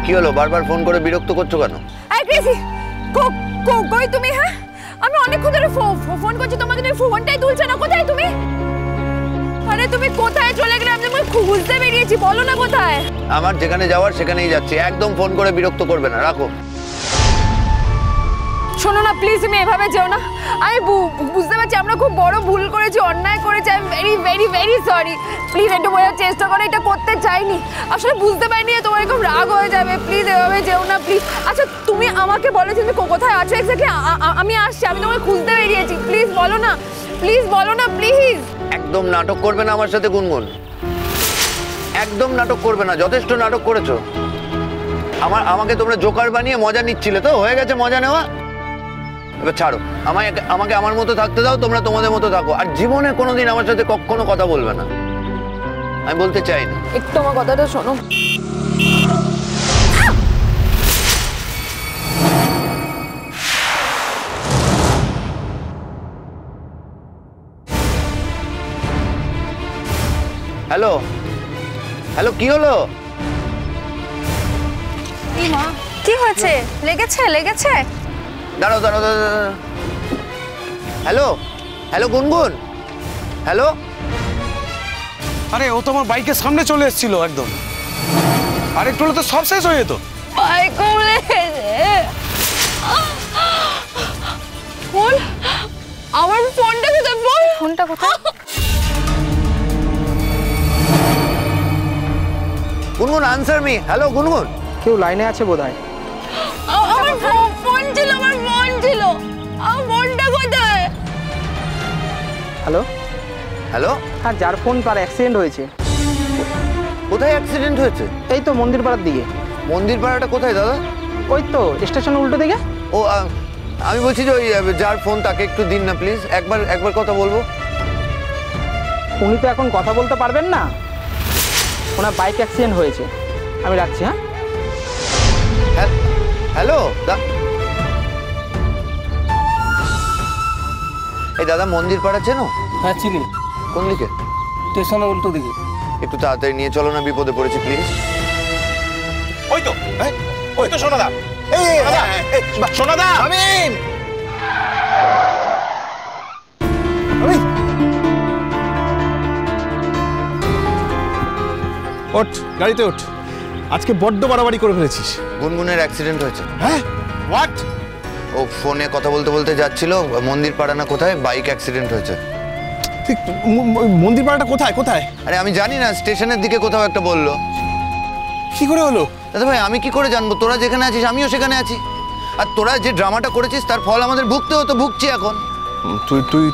কি হলো, বারবার ফোন করে বিরক্ত করছো কেন? আই ক্রেজি, কই তুমি? হ্যাঁ, আমি অনেকক্ষণ ধরে ফোন করছি তোমাকে, তুমি ফোনটাই তুলছো না। কোথায় তুমি? আরে তুমি কোথায় চলে গেলে? আমি তোমাকে খুঁজতে বেরিয়েছি, বলো না কোথায়। আমার যেখানে যাওয়ার সেখানেই যাচ্ছি, একদম ফোন করে বিরক্ত করবে না, রাখো। শোনো না প্লিজ, তুমি এভাবে যেও না। আমি বুঝতে পারছি আমরা খুব বড় ভুল করেছি, অন্যায় করেছি। I am very very very sorry. Please একটু বোঝার চেষ্টা করো, এটা করতে চাইনি। আসলে বুঝতে পারিনি তোমার এরকম রাগ হয়ে যাবে। প্লিজ এভাবে যেও না প্লিজ। আচ্ছা তুমি আমাকে বলো তুমি কোথায় আছো এক্স্যাক্টলি। আমি আসছি, আমি তোমাকে খুঁজতে বেরিয়েছি। প্লিজ বলো না, প্লিজ বলো না প্লিজ। একদম নাটক করবে না আমার সাথে গুনগুন, একদম নাটক করবে না। যথেষ্ট নাটক করেছো। আমাকে তোমরা জোকার বানিয়ে মজা নিচ্ছিলে, তো হয়ে গেছে মজা নেওয়া। এবার ছাড়ো, আমাকে আমার মতো থাকতে দাও, তোমরা তোমাদের মতো থাকো। আর জীবনে কোনোদিন আমার সাথে কখনো কথা বলবে না, আমি বলতে চাই না। একটু আমার কথাটা শোনো। হ্যালো হ্যালো, কি হলো? কি হয়েছে? লেগেছে? দাঁড়াও। হ্যালো হ্যালো গুনগুন, হ্যালো। আরে ও তো আমার বাইকের সামনে চলে এসেছিল একদম, আর একটু হলে তো সব শেষ হয়ে যেত। আমার ফোনটা কোথায়? গুনগুন আনসার মি। হ্যালো গুনগুন। কেউ লাইনে আছে বোধহয়। আমার ফোন ছিল। আমার ফোনটা কোথায়? হ্যালো হ্যালো, হ্যাঁ, যার ফোন তার অ্যাক্সিডেন্ট হয়েছে। কোথায় অ্যাক্সিডেন্ট হয়েছে? এই তো মন্দির পাড়ার দিকে। মন্দির পাড়াটা কোথায় দাদা? ওই তো স্টেশনের উল্টো দিকে। ও আমি বলছি যে ওই যার ফোন তাকে একটু দিন না প্লিজ, একবার কথা বলবো। উনি তো এখন কথা বলতে পারবেন না, ওনার বাইক অ্যাক্সিডেন্ট হয়েছে। আমি রাখছি। হ্যাঁ হ্যালো এই দাদা, মন্দির পাড়া চেনো? হ্যাঁ চিনি। কোন দিকে? স্টেশনের উল্টো দিকে। একটু তাড়াতাড়ি নিয়ে চলো না, বিপদে পড়েছি প্লিজ। ওই তো সোনাদা। সোনাদা, আমিন। ওঠ, গাড়িতে ওঠ। আজকে বড্ড বাড়াবাড়ি করে ফেলেছিস। গুনগুনের অ্যাক্সিডেন্ট হয়েছে। হ্যাঁ, হোয়াট? ও ফোনে কথা বলতে যাচ্ছিল, মন্দির পাড়া না কোথায় বাইক অ্যাক্সিডেন্ট হয়েছে। ঠিক মন্দির পাড়াটা কোথায়? আরে আমি জানি না, স্টেশনের দিকে কোথাও একটা বললো। কি করে হলো? দাদা ভাই আমি কি করে জানবো? তোরা যেখানে আছিস আমিও সেখানে আছি, আর তোরা যে ড্রামাটা করেছিস তার ফল আমাদের ভুগছি এখন।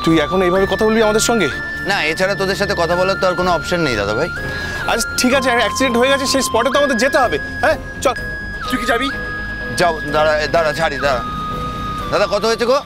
তুই এখন এইভাবে কথা বলবি আমাদের সঙ্গে? না, এছাড়া তোদের সাথে কথা বলার তো আর কোনো অপশন নেই দাদা ভাই। আচ্ছা ঠিক আছে, অ্যাক্সিডেন্ট হয়ে গেছে, সেই স্পটে তো আমাদের যেতে হবে। হ্যাঁ চল। তুই কি যাবি? যাও, দাঁড়া ছাড়ি, দাঁড়া। দাদা কত হয়েছে গো?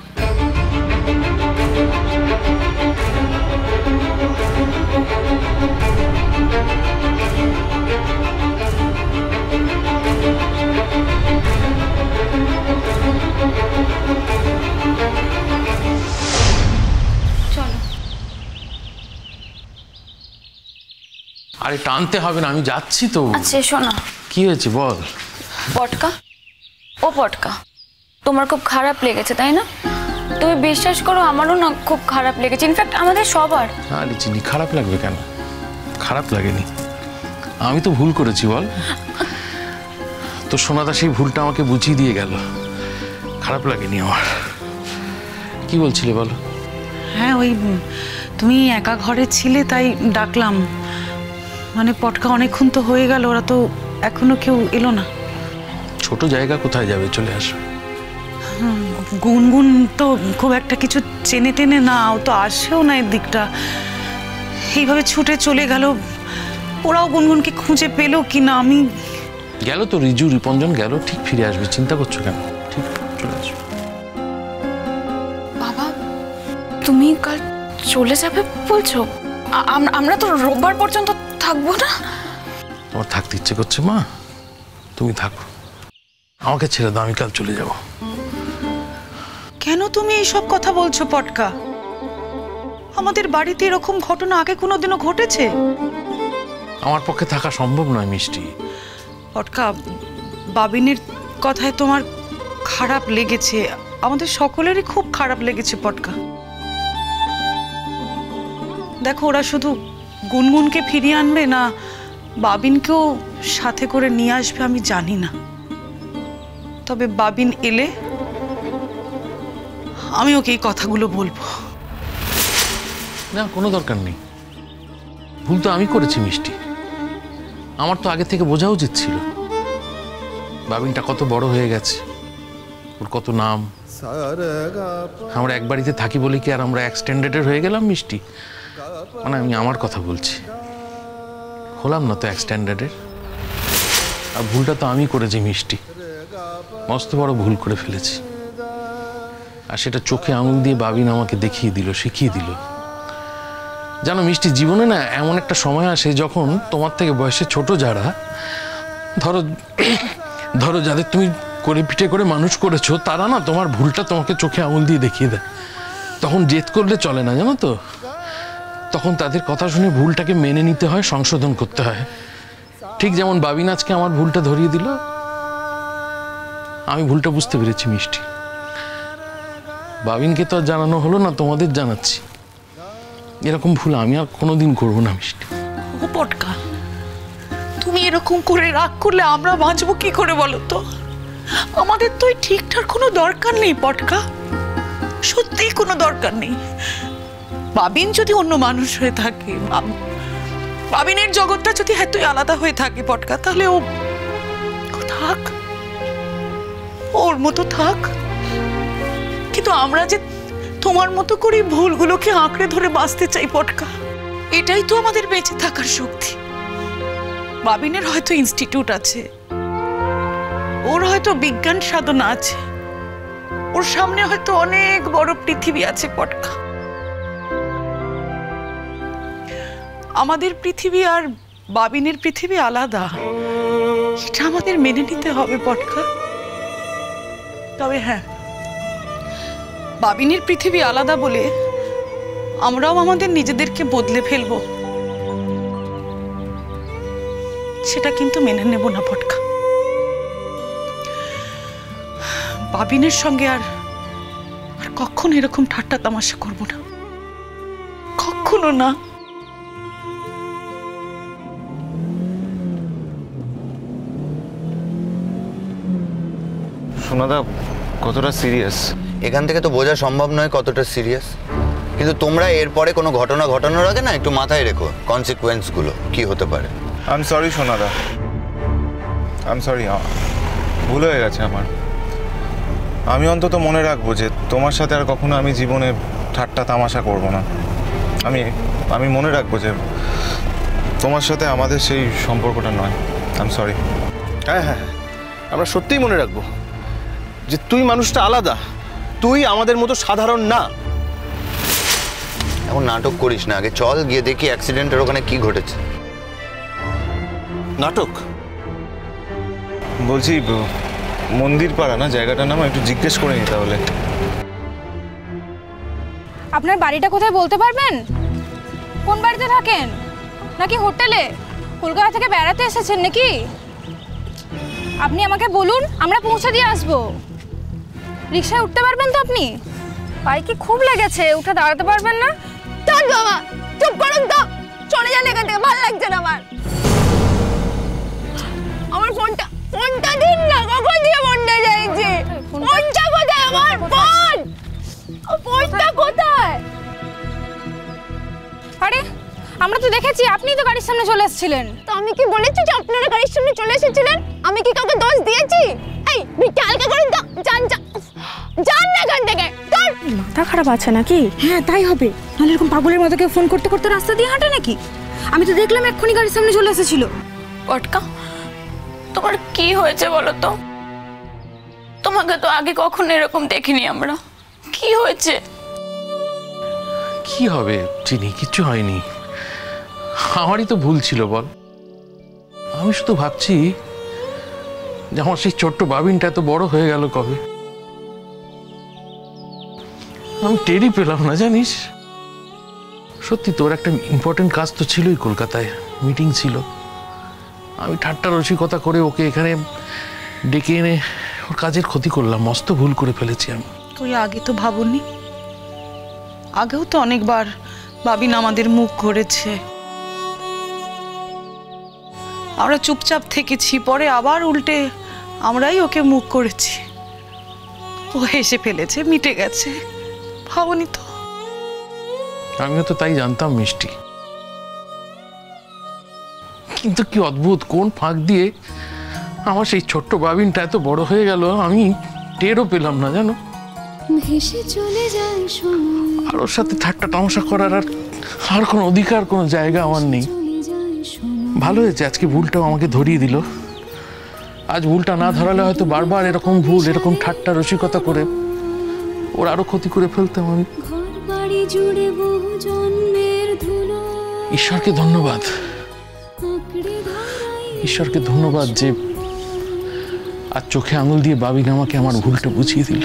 আরে টানতে হবে না, আমি যাচ্ছি তো। আচ্ছা শোনো, কি হয়েছে বল। পটকা, ও পটকা, তোমার খুব খারাপ লেগেছে তাই না? তুমি বিশ্বাস করো আমারও না খুব খারাপ লেগেছে, ইনফ্যাক্ট আমাদের সবার। আরে চিনি, খারাপ লাগবে কেন? খারাপ লাগেনি, আমি তো ভুল করেছি বল। তো সোনাদা সেই ভুলটা আমাকে বুঝিয়ে দিয়ে গেল, খারাপ লাগেনি আমার। কি বলছিলে বলো? হ্যাঁ ওই তুমি একা ঘরে ছিলে তাই ডাকলাম। মানে পটকা অনেকক্ষণ তো হয়ে গেল, ওরা তো এখনো কেউ এলো না। ছোট জায়গা কোথায় যাবে, চলে আসো। গুনগুন তো খুব একটা কিছু চেনে টেনে না, ও তো আসেও না এর দিকটা, এইভাবে ছুটে চলে গেল। ওরাও গুনগুনকে খুঁজে পেলো কি না। আমি গেল তো, রিজু রিপঞ্জন গেল, ঠিক ফিরে আসবে, চিন্তা করছো কেন? ঠিক চলে আসবে। বাবা তুমি কাল চলে যাবে বলছো? আমরা তো রোববার পর্যন্ত থাকবো না। তোমার থাকতে ইচ্ছে করছে মা, তুমি থাকো, আমাকে ছেড়ে দাও, আমি কাল চলে যাব। কেন তুমি এইসব কথা বলছো পটকা? আমাদের বাড়িতে এরকম ঘটনা আগে কোনোদিনও ঘটেছে? আমার পক্ষে থাকা সম্ভব নয় মিষ্টি। পটকা বাবিনের কথায় তোমার খারাপ লেগেছে, আমাদের সকলেরই খুব খারাপ লেগেছে পটকা। দেখো, ওরা শুধু গুনগুনকে ফিরিয়ে আনবে না বাবিনকেও সাথে করে নিয়ে আসবে আমি জানি না, তবে বাবিন এলে আমি ওকে এই কথাগুলো বলবো। না, কোনো দরকার নেই। ভুল তো আমি করেছি মিষ্টি, আমার তো আগে থেকে বোঝা উচিত ছিল। বাবিনটা কত বড় হয়ে গেছে, ওর কত নাম। আমরা এক বাড়িতে থাকি বলে কি আর আমরা এক্সটেন্ডেডের হয়ে গেলাম মিষ্টি? মানে আমি আমার কথা বলছি, হলাম না তো এক্সটেন্ডেডের। আর ভুলটা তো আমি করেছি মিষ্টি, মস্ত বড় ভুল করে ফেলেছি। আর সেটা চোখে আঙুল দিয়ে বাবিন আমাকে দেখিয়ে দিল, শিখিয়ে দিল। জানো মিষ্টি, জীবনে না এমন একটা সময় আসে যখন তোমার থেকে বয়সে ছোট যারা, ধরো যাদের তুমি করে পিঠে করে মানুষ করেছো, তারা না তোমার ভুলটা তোমাকে চোখে আঙুল দিয়ে দেখিয়ে দেয়। তখন জেদ করলে চলে না, জানো তো। তখন তাদের কথা শুনে ভুলটাকে মেনে নিতে হয়, সংশোধন করতে হয়। ঠিক যেমন বাবিন আজকে আমার ভুলটা ধরিয়ে দিল, আমি ভুলটা বুঝতে পেরেছি মিষ্টি। বাবিনকে তো আর জানানো হলো না, তোমাদের জানাচ্ছি। এরকম ভুল আমি আর কোনোদিন করবো না মিষ্টি। ও পটকা, তুমি এরকম করে রাগ করলে আমরা বাঁচবো কি করে বলো তো? আমাদের তো ঠিকঠাক কোনো দরকার নেই পটকা, সত্যিই কোনো দরকার নেই। বাবিন যদি অন্য মানুষ হয়ে থাকে, বাবিনের জগৎটা যদি এতই আলাদা হয়ে থাকে পটকা, তাহলে ও থাক, ওর মতো থাক। কিন্তু আমরা যে তোমার মতো করে ভুলগুলোকে আঁকড়ে ধরে বাঁচতে চাই পটকা, এটাই তো আমাদের বেঁচে থাকার শক্তি। বাবিনের হয়তো ইনস্টিটিউট আছে, ওর হয়তো বিজ্ঞান সাধনা আছে, ওর সামনে হয়তো অনেক বড় পৃথিবী আছে পটকা। আমাদের পৃথিবী আর বাবিনের পৃথিবী আলাদা, এটা আমাদের মেনে নিতে হবে পটকা। তবে হ্যাঁ, বাবিনের পৃথিবী আলাদা বলে আমরাও আমাদের নিজেদেরকে বদলে ফেলবো, সেটা কিন্তু মেনে নেব না পটকা। বাবিনের সঙ্গে আর কখনো এরকম ঠাট্টা তামাশা করবো না, কখনো না। সোনাদা কতটা সিরিয়াস এখান থেকে তো বোঝা সম্ভব নয় কতটা সিরিয়াস, কিন্তু তোমরা এরপরে কোনো ঘটনা ঘটানোর আগে না একটু মাথায় রেখো কনসিকুয়েন্সগুলো কি হতে পারে। I am sorry Sonada, I am sorry, ভুল হয়ে গেছে আমার। আমি অন্তত মনে রাখবো যে তোমার সাথে আর কখনো আমি জীবনে ঠাট্টা তামাশা করব না। আমি মনে রাখবো যে তোমার সাথে আমাদের সেই সম্পর্কটা নয়। I am sorry. হ্যাঁ হ্যাঁ, আমরা সত্যিই মনে রাখবো যে তুই মানুষটা আলাদা, তুই আমাদের মতো সাধারণ না। এখন নাটক করিস না, আগে চল গিয়ে দেখি অ্যাক্সিডেন্টের ওখানে কি ঘটেছে। নাটক বলছি, মন্দির পাড়া না জায়গাটার নাম, একটু জিজ্ঞেস করে নি তাহলে। আপনার বাড়িটা কোথায় বলতে পারবেন? কোন বাড়িতে থাকেন? নাকি হোটেলে? কলকাতা থেকে বেড়াতে এসেছেন নাকি? আপনি আমাকে বলুন, আমরা পৌঁছে দিয়ে আসবো। রিকশায় উঠতে পারবেন তো আপনি? পায়ে কি খুব লেগেছে? উঠে দাঁড়াতে পারবেন না? চল বাবা, চুপ করুন তো, চলে যান এখান থেকে, ভালো লাগছে না আমার। আমার ফোনটা দিন না, কখন দিয়ে ফোনটা চাইছে? ফোনটা কোথায় আমার? ফোনটা কোথায়? আরে আমরা তো দেখেছি আপনি তো গাড়ির সামনে চলে এসেছিলেন। তো আমি কি বলেছি যে আপনারা গাড়ির সামনে চলে এসেছিলেন? আমি কি কাউকে দোষ দিয়েছি? এই বিট্টা হালকা করে দাও, যান না এখান থেকে। তোর মাথা খারাপ আছে নাকি? হ্যাঁ তাই হবে, নাহলে এরকম পাগলের মতো কেউ ফোন করতে করতে রাস্তা দিয়ে হাঁটে নাকি? আমি তো দেখলাম এক্ষুনি গাড়ির সামনে চলে এসেছিল। পটকা, তোমার কি হয়েছে বলো তো? তোমাকে তো আগে কখনো এরকম দেখিনি আমরা। কি হয়েছে? কি হবে চিনি, কিচ্ছু হয়নি। আমারই তো ভুল ছিল বল। আমি শুধু ভাবছি যে আমার সেই ছোট্ট বাবিনটা এত বড় হয়ে গেল কবে। আমি টেরই পেলাম না জানিস। সত্যি তোর একটা ইম্পর্টেন্ট কাজ তো ছিলই, কলকাতায় মিটিং ছিল। আমি ঠাট্টা রসিকতা করে ওকে এখানে ডেকে এনে ওর কাজের ক্ষতি করলাম, মস্ত ভুল করে ফেলেছি আমি। তুই আগে তো ভাবনি? আগেও তো অনেকবার বাবিন আমাদের মুখ করেছে, আমরা চুপচাপ থেকেছি, পরে আবার উল্টে আমরাই ওকে মুখ করেছি। ও হেসে ফেলেছে, মিটে গেছে। ভাবনি তো? আমিও তো তাই জানতাম মিষ্টি, কিন্তু কি অদ্ভুত কোন ফাঁক দিয়ে আমার সেই ছোট্ট বাবিনটা এত বড় হয়ে গেল, আমি টেরও পেলাম না জানো। আর ওর সাথে ঠাট্টা তামাশা করার আর কোনো অধিকার, কোনো জায়গা আমার নেই। ভালো হয়েছে আজকে ভুলটাও আমাকে ধরিয়ে দিল। আজ ভুলটা না ধরালে হয়তো বারবার এরকম ভুল, এরকম ঠাট্টা রসিকতা করে ওর আরো ক্ষতি করে ফেলতাম আমি। ঈশ্বরকে ধন্যবাদ, ঈশ্বরকে ধন্যবাদ যে আজ চোখে আঙুল দিয়ে বাবিন আমাকে আমার ভুলটা বুঝিয়ে দিল।